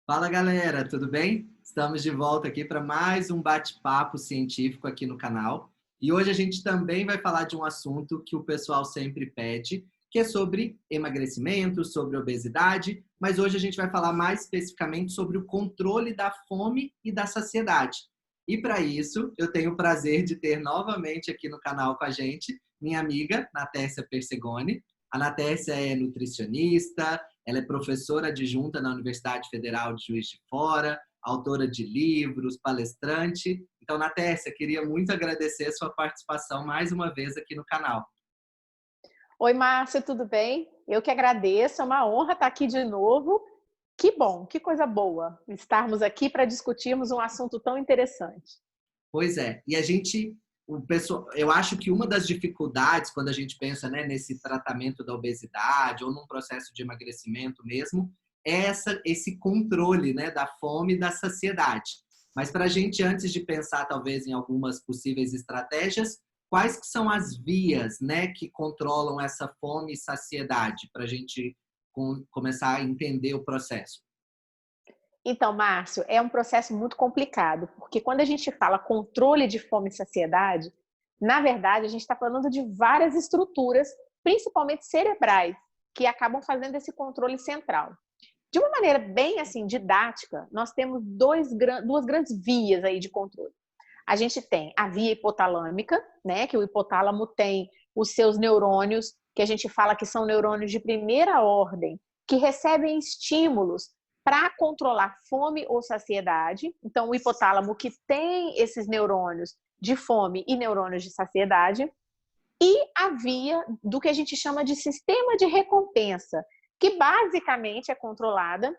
Fala galera, tudo bem? Estamos de volta aqui para mais um bate-papo científico aqui no canal. E hoje a gente também vai falar de um assunto que o pessoal sempre pede, que é sobre emagrecimento, sobre obesidade, mas hoje a gente vai falar mais especificamente sobre o controle da fome e da saciedade. E para isso, eu tenho o prazer de ter novamente aqui no canal com a gente minha amiga Natécia Persegoni. A Natécia é nutricionista, ela é professora adjunta na Universidade Federal de Juiz de Fora, autora de livros, palestrante. Então, Natécia, queria muito agradecer a sua participação mais uma vez aqui no canal. Oi, Márcio, tudo bem? Eu que agradeço, é uma honra estar aqui de novo. Que bom, que coisa boa estarmos aqui para discutirmos um assunto tão interessante. Pois é, e eu acho que uma das dificuldades quando a gente pensa, né, nesse tratamento da obesidade ou num processo de emagrecimento mesmo, é esse controle, né, da fome e da saciedade. Mas para a gente, antes de pensar talvez em algumas possíveis estratégias, quais que são as vias, né, que controlam essa fome e saciedade para a gente começar a entender o processo? Então, Márcio, é um processo muito complicado, porque quando a gente fala controle de fome e saciedade, na verdade, a gente está falando de várias estruturas, principalmente cerebrais, que acabam fazendo esse controle central. De uma maneira bem assim didática, nós temos duas grandes vias aí de controle. A gente tem a via hipotalâmica, né, que o hipotálamo tem os seus neurônios, que a gente fala que são neurônios de primeira ordem, que recebem estímulos para controlar fome ou saciedade. Então, o hipotálamo que tem esses neurônios de fome e neurônios de saciedade, e a via do que a gente chama de sistema de recompensa, que basicamente é controlada,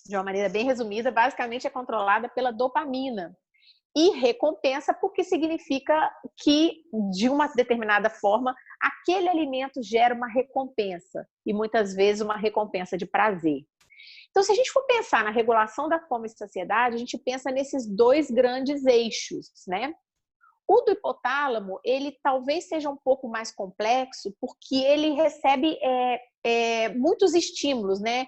de uma maneira bem resumida, basicamente é controlada pela dopamina. E recompensa porque significa que, de uma determinada forma, aquele alimento gera uma recompensa, e muitas vezes uma recompensa de prazer. Então, se a gente for pensar na regulação da fome e saciedade, a gente pensa nesses dois grandes eixos, né? O do hipotálamo, ele talvez seja um pouco mais complexo, porque ele recebe muitos estímulos, né?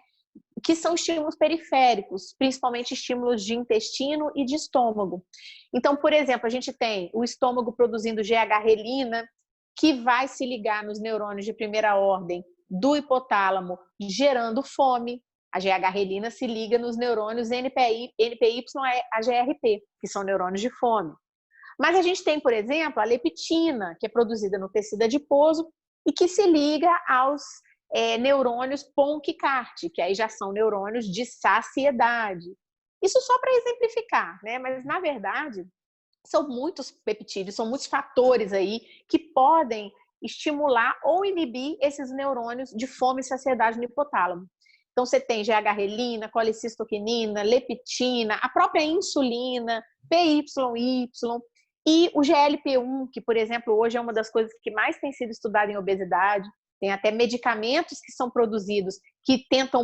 Que são estímulos periféricos, principalmente estímulos de intestino e de estômago. Então, por exemplo, a gente tem o estômago produzindo GH-relina, que vai se ligar nos neurônios de primeira ordem do hipotálamo, gerando fome. A GH-relina se liga nos neurônios NPY a GRP, que são neurônios de fome. Mas a gente tem, por exemplo, a leptina, que é produzida no tecido adiposo e que se liga aos neurônios Ponch-Cart, que aí já são neurônios de saciedade. Isso só para exemplificar, né? Mas, na verdade, são muitos peptídeos, são muitos fatores aí que podem estimular ou inibir esses neurônios de fome e saciedade no hipotálamo. Então, você tem GH-relina, colicistoquinina, leptina, a própria insulina, PYY, e o GLP-1, que, por exemplo, hoje é uma das coisas que mais tem sido estudada em obesidade. Tem até medicamentos que são produzidos que tentam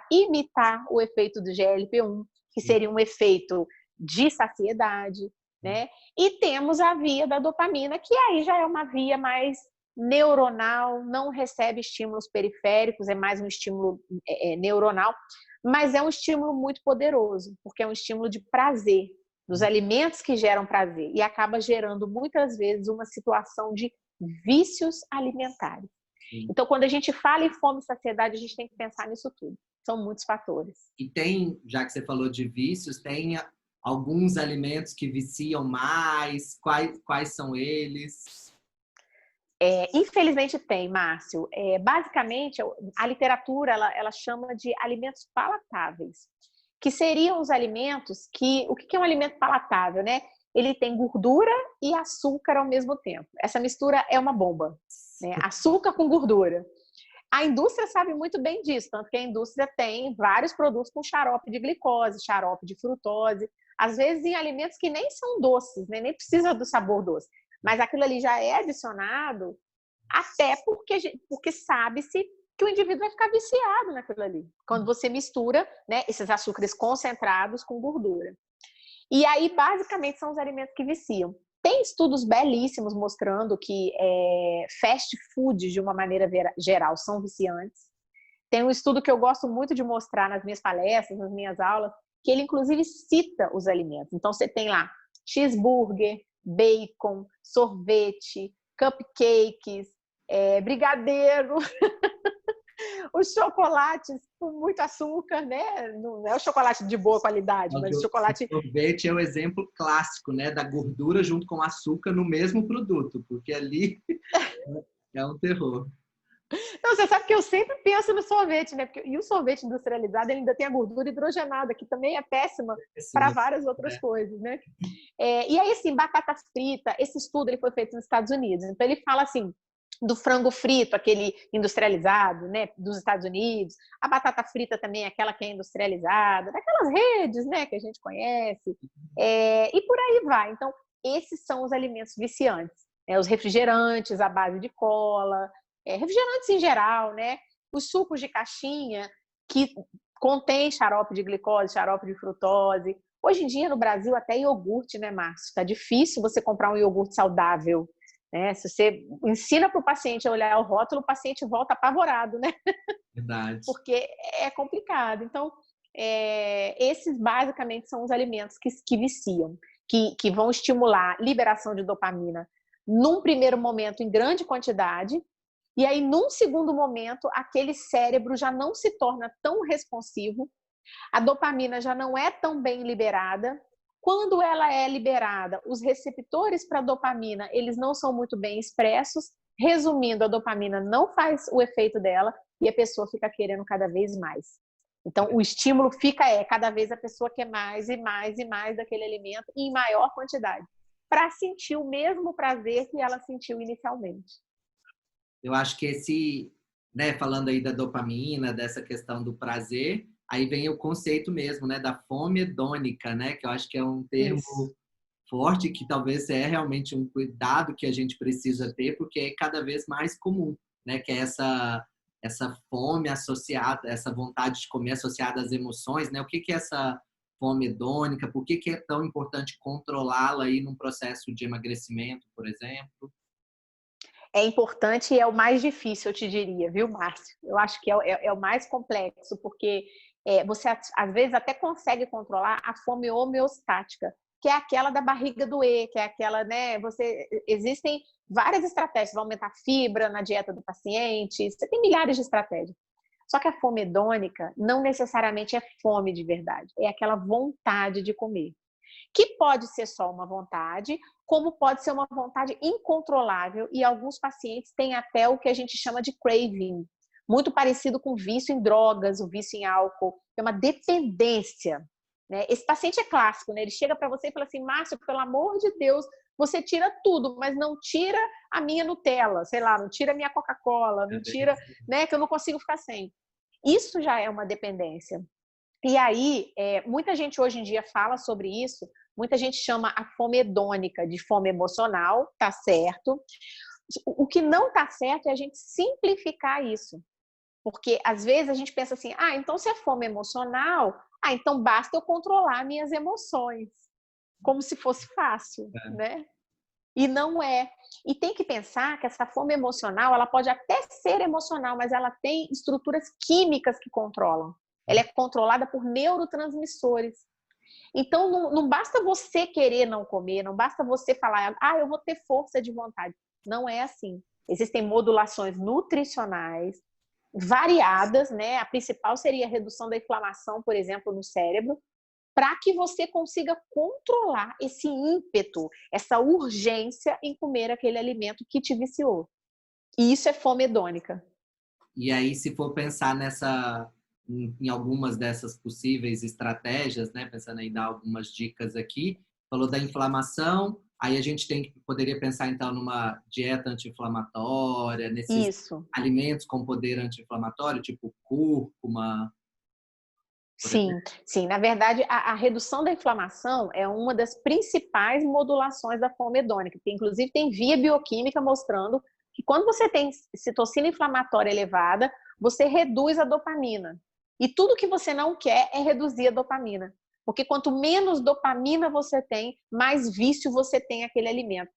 imitar o efeito do GLP-1, que seria um efeito de saciedade, né? E temos a via da dopamina, que aí já é uma via mais neuronal, não recebe estímulos periféricos, é mais um estímulo neuronal, mas é um estímulo muito poderoso, porque é um estímulo de prazer, dos alimentos que geram prazer, e acaba gerando muitas vezes uma situação de vícios alimentares. Então, quando a gente fala em fome e saciedade, a gente tem que pensar nisso tudo. São muitos fatores. E tem, já que você falou de vícios, tem alguns alimentos que viciam mais? Quais são eles? Infelizmente tem, Márcio. Basicamente, a literatura ela chama de alimentos palatáveis, que seriam os alimentos que... O que é um alimento palatável, né? Ele tem gordura e açúcar ao mesmo tempo. Essa mistura é uma bomba, né? Açúcar com gordura. A indústria sabe muito bem disso, tanto que a indústria tem vários produtos com xarope de glicose, xarope de frutose, às vezes em alimentos que nem são doces, né? Nem precisa do sabor doce, mas aquilo ali já é adicionado até porque sabe-se que o indivíduo vai ficar viciado naquilo ali, quando você mistura, né, esses açúcares concentrados com gordura. E aí, basicamente, são os alimentos que viciam. Tem estudos belíssimos mostrando que fast foods, de uma maneira geral, são viciantes. tem um estudo que eu gosto muito de mostrar nas minhas palestras, nas minhas aulas, que ele inclusive cita os alimentos. Então você tem lá cheeseburger, bacon, sorvete, cupcakes, brigadeiro, os chocolates com muito açúcar, né? Não é o chocolate de boa qualidade, mas o chocolate... O sorvete é o exemplo clássico, né? Da gordura junto com açúcar no mesmo produto, porque ali é um terror. Então, você sabe que eu sempre penso no sorvete, né? E o sorvete industrializado ele ainda tem a gordura hidrogenada, que também é péssima para várias outras coisas, né? E aí, assim, batata frita, esse estudo ele foi feito nos Estados Unidos. Então, ele fala assim, do frango frito, aquele industrializado, né, dos Estados Unidos, a batata frita também, aquela que é industrializada, daquelas redes, né, que a gente conhece, e por aí vai. Então, esses são os alimentos viciantes, os refrigerantes à base de cola, refrigerantes em geral, né, os sucos de caixinha que contém xarope de glicose, xarope de frutose. Hoje em dia, no Brasil, até iogurte, né, Márcio? Está difícil você comprar um iogurte saudável. Se você ensina para o paciente a olhar o rótulo, o paciente volta apavorado, né? Verdade. Porque é complicado. Então, esses basicamente são os alimentos que viciam, que vão estimular a liberação de dopamina num primeiro momento em grande quantidade, e aí num segundo momento aquele cérebro já não se torna tão responsivo, a dopamina já não é tão bem liberada. Quando ela é liberada, os receptores para dopamina, eles não são muito bem expressos. Resumindo, a dopamina não faz o efeito dela e a pessoa fica querendo cada vez mais. Então, o estímulo fica cada vez a pessoa quer mais e mais e mais daquele alimento em maior quantidade, para sentir o mesmo prazer que ela sentiu inicialmente. Eu acho que esse, né, falando aí da dopamina, dessa questão do prazer, aí vem o conceito mesmo, né, da fome hedônica, né, que eu acho que é um termo forte, que talvez é realmente um cuidado que a gente precisa ter, porque é cada vez mais comum, né, que é essa fome associada, essa vontade de comer associada às emoções, né? O que é essa fome hedônica? Por que é tão importante controlá-la aí num processo de emagrecimento, por exemplo? É importante e é o mais difícil, eu te diria, viu, Márcio? Eu acho que é o mais complexo, porque você às vezes até consegue controlar a fome homeostática, que é aquela da barriga doer, que é aquela, né? Existem várias estratégias, vai aumentar a fibra na dieta do paciente, você tem milhares de estratégias. Só que a fome hedônica não necessariamente é fome de verdade, é aquela vontade de comer, que pode ser só uma vontade, como pode ser uma vontade incontrolável, e alguns pacientes têm até o que a gente chama de craving, muito parecido com vício em drogas, o vício em álcool, é uma dependência. Né? Esse paciente é clássico, né? Ele chega para você e fala assim, Márcio, pelo amor de Deus, você tira tudo, mas não tira a minha Nutella, sei lá, não tira a minha Coca-Cola, não tira, né, que eu não consigo ficar sem. Isso já é uma dependência. E aí, muita gente hoje em dia fala sobre isso, muita gente chama a fome hedônica de fome emocional, tá certo. O que não tá certo é a gente simplificar isso. Porque às vezes a gente pensa assim, então se é fome emocional, então basta eu controlar minhas emoções. Como se fosse fácil, né? E não é. E tem que pensar que essa fome emocional, ela pode até ser emocional, mas ela tem estruturas químicas que controlam. Ela é controlada por neurotransmissores. Então, não basta você querer não comer, não basta você falar, eu vou ter força de vontade. Não é assim. Existem modulações nutricionais variadas, né? A principal seria a redução da inflamação, por exemplo, no cérebro, para que você consiga controlar esse ímpeto, essa urgência em comer aquele alimento que te viciou. E isso é fome hedônica. E aí, se for pensar em algumas dessas possíveis estratégias, né? Pensando em dar algumas dicas aqui, falou da inflamação, aí a gente poderia pensar então numa dieta anti-inflamatória, nesses alimentos com poder anti-inflamatório, tipo cúrcuma. Sim. Na verdade, a redução da inflamação é uma das principais modulações da fome hedônica. Inclusive, tem via bioquímica mostrando que quando você tem citocina inflamatória elevada, você reduz a dopamina. E tudo que você não quer é reduzir a dopamina. Porque quanto menos dopamina você tem, mais vício você tem aquele alimento.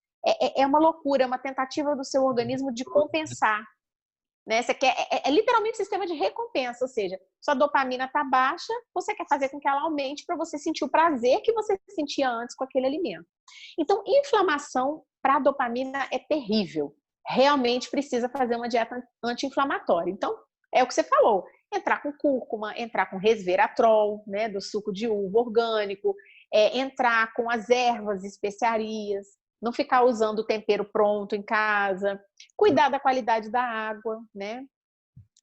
É uma loucura, é uma tentativa do seu organismo de compensar. né? Você quer, é literalmente um sistema de recompensa, ou seja, sua dopamina está baixa, você quer fazer com que ela aumente para você sentir o prazer que você sentia antes com aquele alimento. Então, inflamação para a dopamina é terrível. Realmente precisa fazer uma dieta anti-inflamatória. Então, é o que você falou, entrar com cúrcuma, entrar com resveratrol, né, do suco de uva orgânico, entrar com as ervas, especiarias, não ficar usando o tempero pronto em casa, cuidar da qualidade da água, né?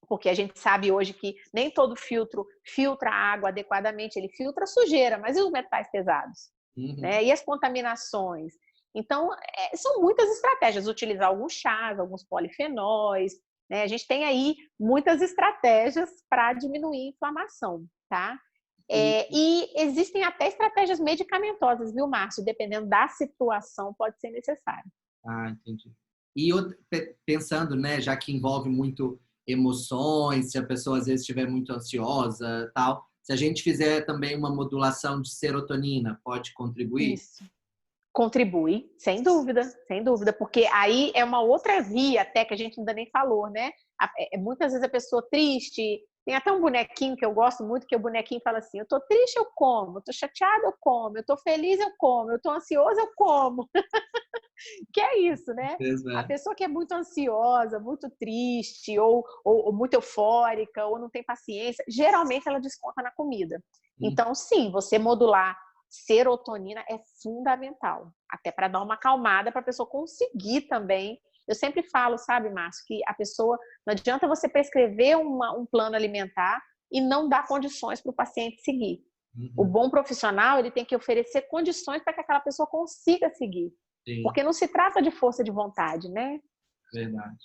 Porque a gente sabe hoje que nem todo filtro filtra a água adequadamente, ele filtra a sujeira, mas e os metais pesados? Né? E as contaminações? Então, são muitas estratégias, utilizar alguns chás, alguns polifenóis, né? A gente tem aí muitas estratégias para diminuir a inflamação, tá? E existem até estratégias medicamentosas, viu, Márcio? Dependendo da situação, pode ser necessário. Ah, entendi. E pensando, né, já que envolve muito emoções, se a pessoa às vezes estiver muito ansiosa, tal, se a gente fizer também uma modulação de serotonina, pode contribuir? Isso. Contribui, sem dúvida, porque aí é uma outra via até que a gente ainda nem falou, né? Muitas vezes a pessoa triste, tem até um bonequinho que eu gosto muito, que o bonequinho fala assim, eu tô triste, eu como, eu tô chateada, eu como, eu tô feliz, eu como, eu tô ansiosa, eu como. Que é isso, né? A pessoa que é muito ansiosa, muito triste, ou muito eufórica, ou não tem paciência, geralmente ela desconta na comida. Então, sim, você modular serotonina é fundamental, até para dar uma acalmada para a pessoa conseguir também. Eu sempre falo, sabe, Márcio, que a pessoa, não adianta você prescrever um plano alimentar e não dar condições para o paciente seguir. O bom profissional, ele tem que oferecer condições para que aquela pessoa consiga seguir. Sim. Porque não se trata de força de vontade, né? Verdade.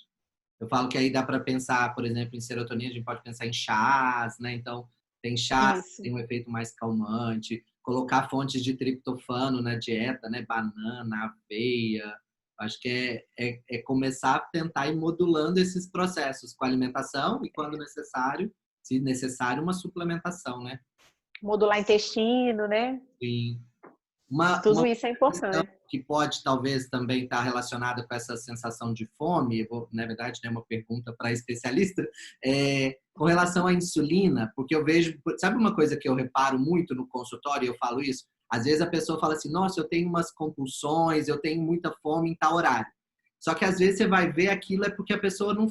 Eu falo que aí dá para pensar, por exemplo, em serotonina, a gente pode pensar em chás, né? Então, tem chás que tem um efeito mais calmante, colocar fontes de triptofano na dieta, né? Banana, aveia. Acho que é começar a tentar ir modulando esses processos com a alimentação e, quando necessário, se necessário, uma suplementação, né? Modular intestino, né? Sim. Tudo isso é importante. Que pode talvez também estar relacionada com essa sensação de fome, na verdade, é uma pergunta para especialista, com relação à insulina, porque eu vejo, sabe uma coisa que eu reparo muito no consultório, e eu falo isso? Às vezes a pessoa fala assim, nossa, eu tenho umas compulsões, eu tenho muita fome em tal horário. Só que às vezes você vai ver aquilo é porque a pessoa não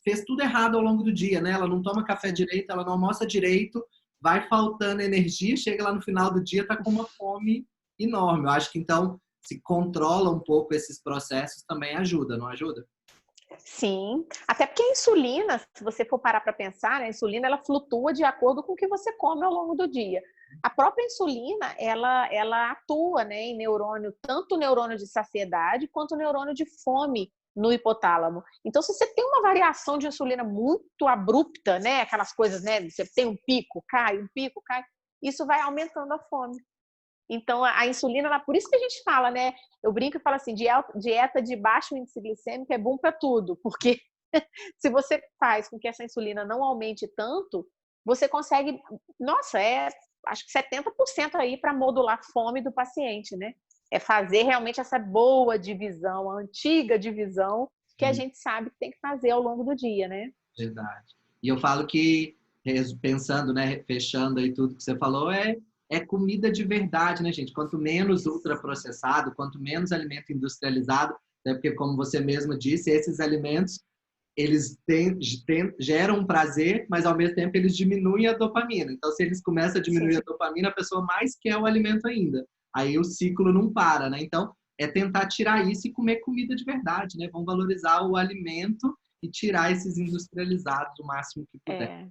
fez tudo errado ao longo do dia, né? Ela não toma café direito, ela não almoça direito, vai faltando energia, chega lá no final do dia, tá com uma fome enorme. Eu acho que, então, se controla um pouco esses processos, também ajuda, não ajuda? Sim, até porque a insulina, se você for parar para pensar, né, a insulina ela flutua de acordo com o que você come ao longo do dia. A própria insulina, ela atua, né, em neurônio, tanto o neurônio de saciedade quanto o neurônio de fome no hipotálamo. Então, se você tem uma variação de insulina muito abrupta, né, aquelas coisas, né, você tem um pico, cai, isso vai aumentando a fome. Então, a insulina, por isso que a gente fala, né? Eu brinco e falo assim, dieta de baixo índice glicêmico é bom para tudo, porque se você faz com que essa insulina não aumente tanto, você consegue, nossa, acho que 70% aí para modular a fome do paciente, né? É fazer realmente essa boa divisão, a antiga divisão que a gente sabe que tem que fazer ao longo do dia, né? Verdade. E eu falo que, pensando, né, fechando aí tudo que você falou, é comida de verdade, né, gente? Quanto menos ultraprocessado, quanto menos alimento industrializado, né? Porque, como você mesma disse, esses alimentos, eles geram um prazer, mas, ao mesmo tempo, eles diminuem a dopamina. Então, se eles começam a diminuir a dopamina, a pessoa mais quer o alimento ainda. Aí o ciclo não para, né? Então, é tentar tirar isso e comer comida de verdade, né? Vamos valorizar o alimento e tirar esses industrializados o máximo que puder.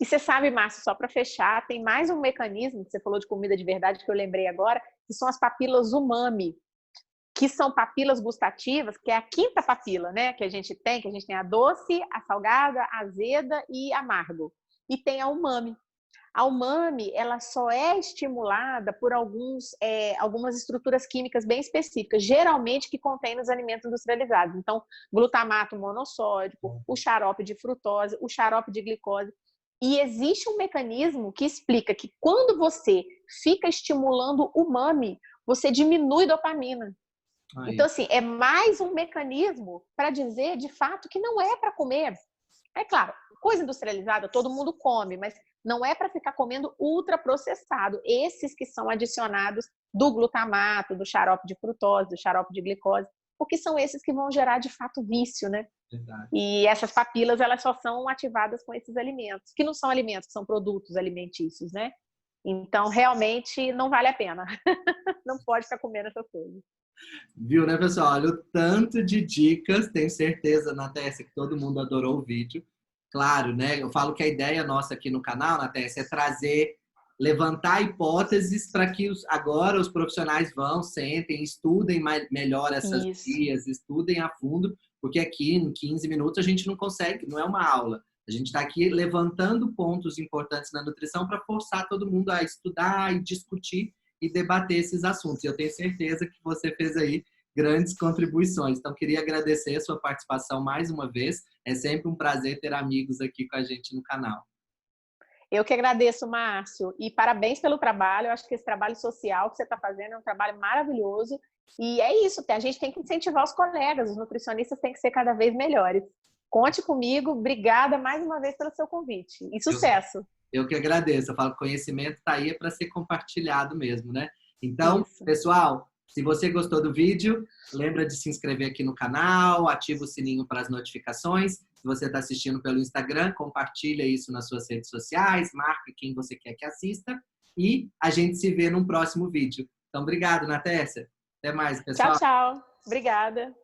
E você sabe, Márcio, só para fechar, tem mais um mecanismo, que você falou de comida de verdade, que eu lembrei agora, que são as papilas umami, que são papilas gustativas, que é a quinta papila, né, que a gente tem a doce, a salgada, a azeda e a amargo. E tem a umami. A umami, ela só é estimulada por algumas estruturas químicas bem específicas, geralmente que contém nos alimentos industrializados. Então, glutamato monossódico, o xarope de frutose, o xarope de glicose. E existe um mecanismo que explica que quando você fica estimulando o umami, você diminui dopamina. Então, assim, é mais um mecanismo para dizer, de fato, que não é para comer. É claro, coisa industrializada todo mundo come, mas não é para ficar comendo ultraprocessado. Esses que são adicionados do glutamato, do xarope de frutose, do xarope de glicose, porque são esses que vão gerar de fato vício, né? Verdade. E essas papilas, elas só são ativadas com esses alimentos, que não são alimentos, são produtos alimentícios, né? Então, realmente, não vale a pena. Não pode ficar comendo essas coisas. Viu, né, pessoal? Olha o tanto de dicas. Tenho certeza, Natécia, que todo mundo adorou o vídeo. Claro, né? Eu falo que a ideia nossa aqui no canal, Natécia, é trazer, levantar hipóteses para que agora os profissionais vão, sentem, estudem melhor essas Isso. guias, estudem a fundo, porque aqui em 15 minutos a gente não consegue, não é uma aula. A gente está aqui levantando pontos importantes na nutrição para forçar todo mundo a estudar e discutir e debater esses assuntos. E eu tenho certeza que você fez aí grandes contribuições. Então, queria agradecer a sua participação mais uma vez. É sempre um prazer ter amigos aqui com a gente no canal. Eu que agradeço, Márcio, e parabéns pelo trabalho. Eu acho que esse trabalho social que você está fazendo é um trabalho maravilhoso. E é isso, a gente tem que incentivar os colegas, os nutricionistas têm que ser cada vez melhores. Conte comigo, obrigada mais uma vez pelo seu convite. E sucesso! Eu que agradeço. Eu falo que conhecimento está aí para ser compartilhado mesmo, né? Então, Isso. pessoal, se você gostou do vídeo, lembra de se inscrever aqui no canal, ativa o sininho para as notificações. Se você está assistindo pelo Instagram, compartilha isso nas suas redes sociais, marque quem você quer que assista e a gente se vê num próximo vídeo. Então, obrigado, Natécia. Até mais, Tchau, pessoal. tchau. Obrigada.